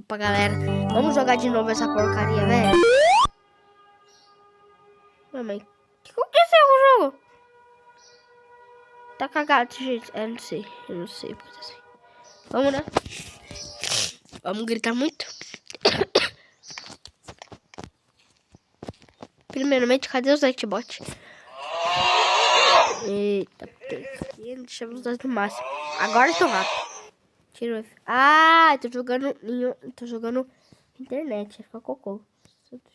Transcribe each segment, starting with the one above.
pra galera. Vamos jogar de novo essa porcaria, velho. Mamãe, o que aconteceu com o jogo? Tá cagado, gente. Eu não sei porque tá assim. Vamos, né? Vamos gritar muito. Primeiramente, cadê os Nightbot? Eita, deixa eu usar no máximo. Agora eu tô rápido. Tira o F. Ah, tô jogando internet. Vai ficar cocô.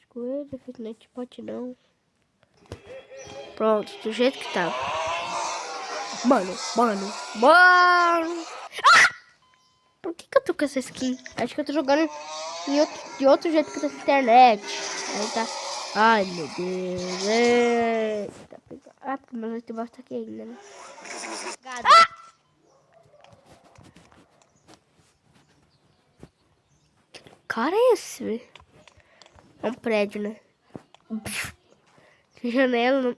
Coelho, Nightbot não. Pronto, do jeito que tá. Mano. Ah! Por que eu tô com essa skin? Acho que eu tô jogando de outro jeito que eu tô na internet. Aí tá. Ai, meu Deus. Eita, ah, porque meu notebook tá aqui ainda, né? Ah! Que cara é esse, velho? É um prédio, né? Que janela não...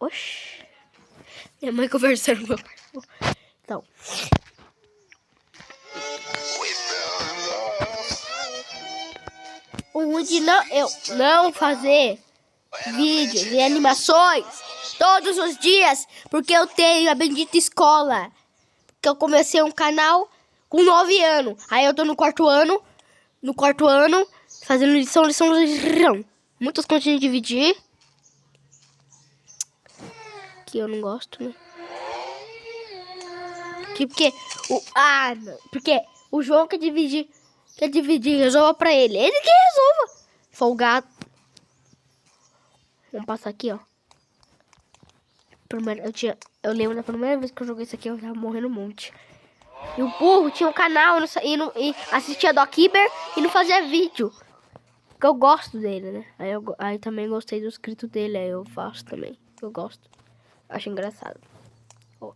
Oxi. Minha mãe conversando com meu pai. Então. Onde eu não fazer vídeos e animações todos os dias, porque eu tenho a bendita escola. Porque eu comecei um canal com 9 anos. Aí eu tô no quarto ano, fazendo lição. Muitas coisas de dividir. Que eu não gosto, né? Porque o João quer dividir, resolva pra ele. Ele que resolva. Folgado. Vamos passar aqui, ó. Eu lembro da primeira vez que eu joguei isso aqui, eu tava morrendo um monte. E o burro tinha um canal e assistia Dockiber e não fazia vídeo. Porque eu gosto dele, né? Aí também gostei do inscrito dele, aí eu faço também. Eu gosto. Acho engraçado. Ó.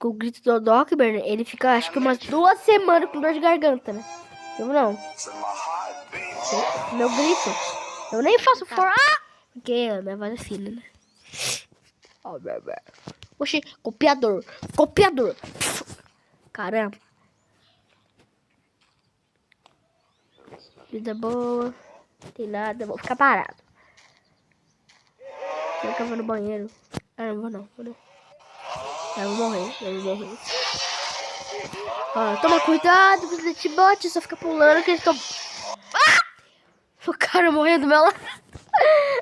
O grito do Dockiber, ele fica acho que umas 2 semanas com dor de garganta, né? Eu não. Meu grito. Eu nem faço porque a minha voz é fina, né? Oxi, copiador. Caramba. Vida boa. Não tem nada. Vou ficar parado. Será que eu vou no banheiro? Ah, não vou não. Eu vou morrer. Ó, toma cuidado com os Nightbot. Só fica pulando que eles estão... Ah! O cara morrendo do meu lado.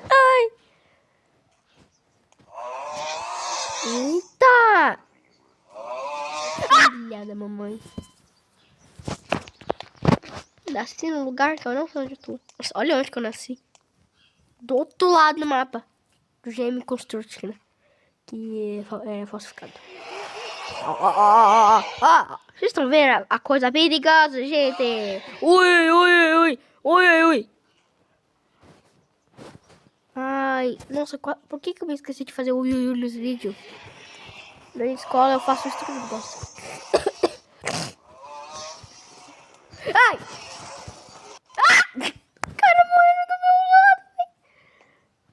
Ai. Eita! Filha da mamãe. Nasci num lugar que eu não sei onde eu tô. Nossa, olha onde que eu nasci. Do outro lado do mapa. Do GM Construct, né? Que é falsificado. Vocês estão vendo a coisa perigosa, gente? Ui. Ai, nossa, por que eu me esqueci de fazer o ui nos vídeos? Na escola eu faço isso que eu gosto. Ai! O cara morrendo do meu lado.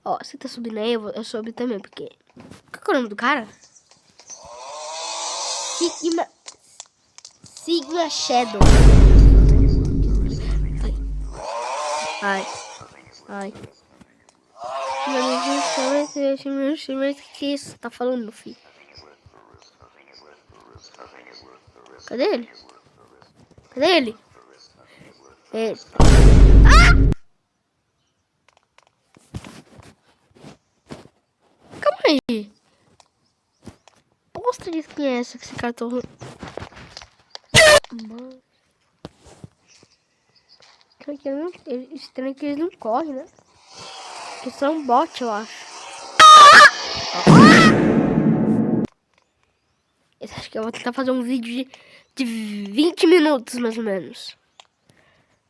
Ó, você tá subindo aí, eu subi também, porque... Qual é o nome do cara? Sigma Shadow. Ai. Que isso tá falando, filho? Cadê ele? Ah! Calma aí. Posta de skin é essa que esse cara tá usando? Mano. Estranho que eles não correm, né? Que são um bot, eu acho. Eu acho que eu vou tentar fazer um vídeo de 20 minutos, mais ou menos.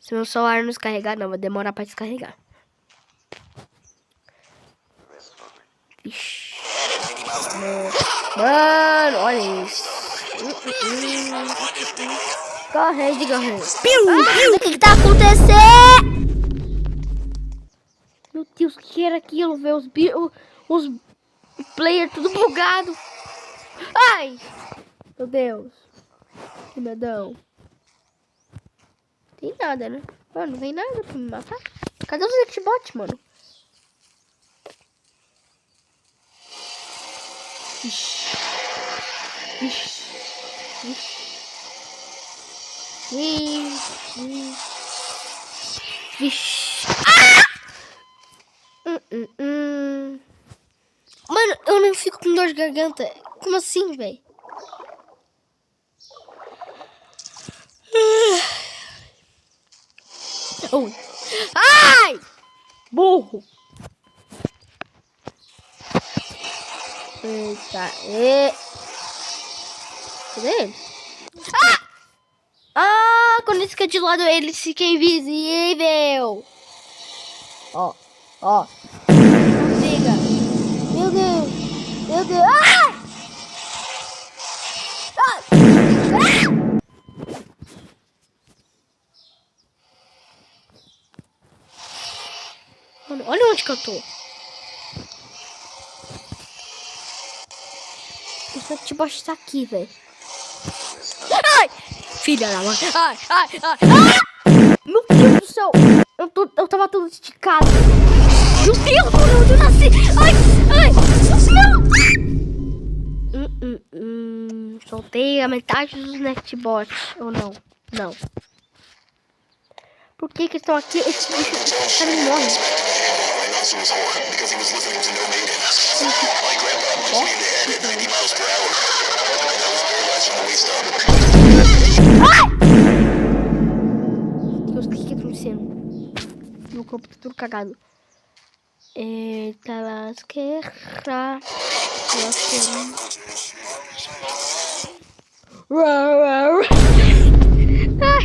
Se meu celular não descarregar, não, vai demorar pra descarregar. Ixi. Mano, olha isso. Corre. O que tá acontecendo? Meu Deus, o que era aquilo, velho? Os players tudo bugado. Ai! Meu Deus. Que medão. Tem nada, né? Mano, não tem nada pra me matar. Cadê os Nextbot, mano? Ixi. Ixi. Ixi. Vixe. Ah! Mano, eu não fico com dor de garganta. Como assim, velho? Oh. Ai! Burro! Eita, cadê ele? Ah! Ah, quando ele fica de lado, ele fica invisível. Ó, ó. Liga. Meu Deus. Meu Deus. Ah! Ah! Ah! Mano, olha onde que eu tô. Esse Nextbot tá aqui, velho. Ai! Filha da mãe. Ai, ai, ai. Ah! Meu Deus do céu. Eu tava todo esticado. Meu Deus, onde eu nasci? Ai, ai. Não. Soltei a metade dos Nextbots. Ou não? Não. Por que estão aqui? Esse cara não morre. Deus, o que tá acontecendo? Meu corpo tá tudo cagado. Eita lasqueira. Ai.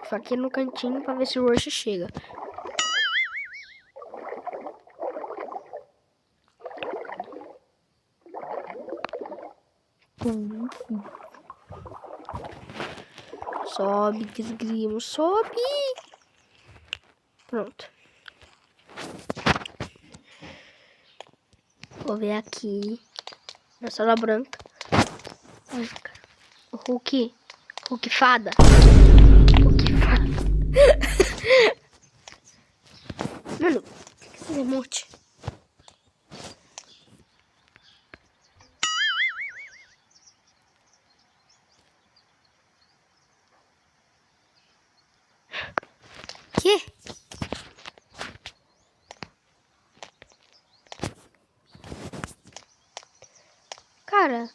Só aqui no cantinho pra ver se o Rush chega. Sobe, desgrimo, sobe. Pronto. Vou ver aqui. Na sala branca. Ai, cara. O Hulk. Hulk fada. Hulk fada. Mano, o que é esse emote? Que? Cara,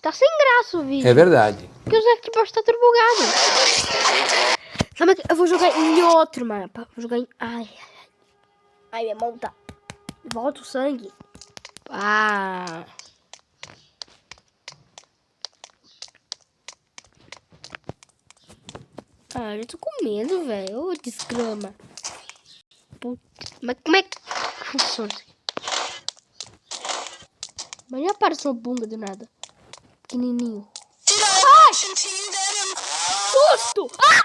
tá sem graça o vídeo. É verdade. Porque o Nextbot tá tudo bugado. Sabe que eu vou jogar em outro mapa. Vou jogar em... Ai, minha mão tá... Volta o sangue. Ah... Ah, eu tô com medo, velho. Ô, desgrama. Puta. Mas como é que funciona? Mas já apareceu bunga do nada. Pequenininho. Ai! Susto! Ah!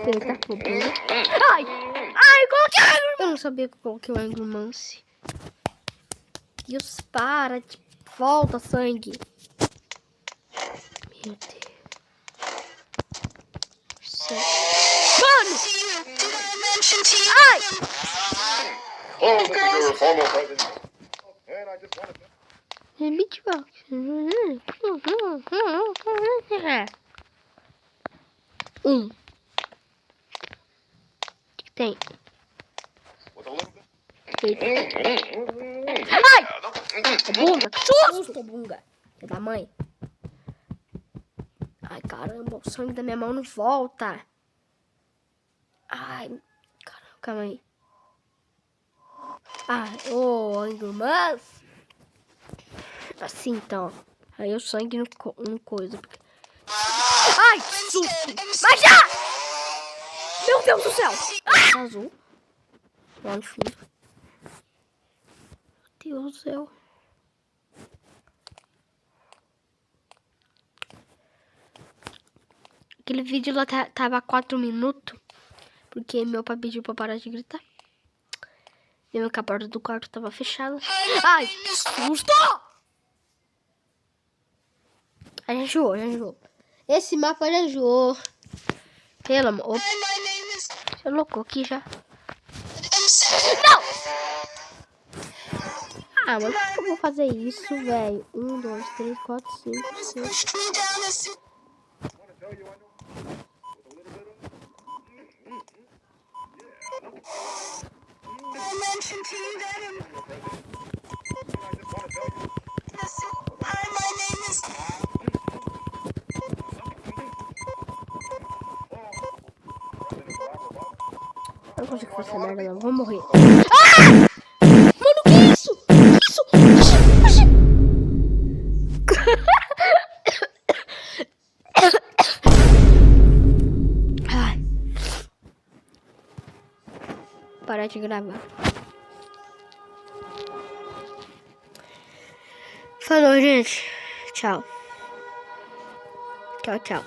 Ele tá roubando. Ai! Ai, coloquei! Eu não sabia que eu coloquei o Angromance. Deus, para. Volta, sangue. Meu Deus. Mano! Ai! Hello, Mr. Former President. And I just wanted to... Beatbox. O que tem? With a little bit... Ai! Bunga, que susto, bunga. É da mãe. Ai, caramba, o sangue da minha mão não volta. Ai, caramba, calma aí. Ai, Angry assim, então. Aí o sangue no coisa. Porque... Ai, que susto. Mas já! Meu Deus do céu. Ah! Azul. Lá no fundo. Meu Deus do céu. Aquele vídeo lá tava 4 minutos. Porque meu pai pediu pra parar de gritar. E que a porta do quarto tava fechada. Ai, que susto! Já enjoou, já enjoou. Esse mapa já enjoou. Pelo amor. Você é louco aqui já. Não! Ah, mas por que eu vou fazer isso, velho? 1, 2, 3, 4, 5, 6. Eu não consigo fazer essa merda, não. Vou morrer. Ah! Mano, que isso? Que isso? Oxi, ai. Parar de gravar. Falou, gente. Tchau. Tchau, tchau.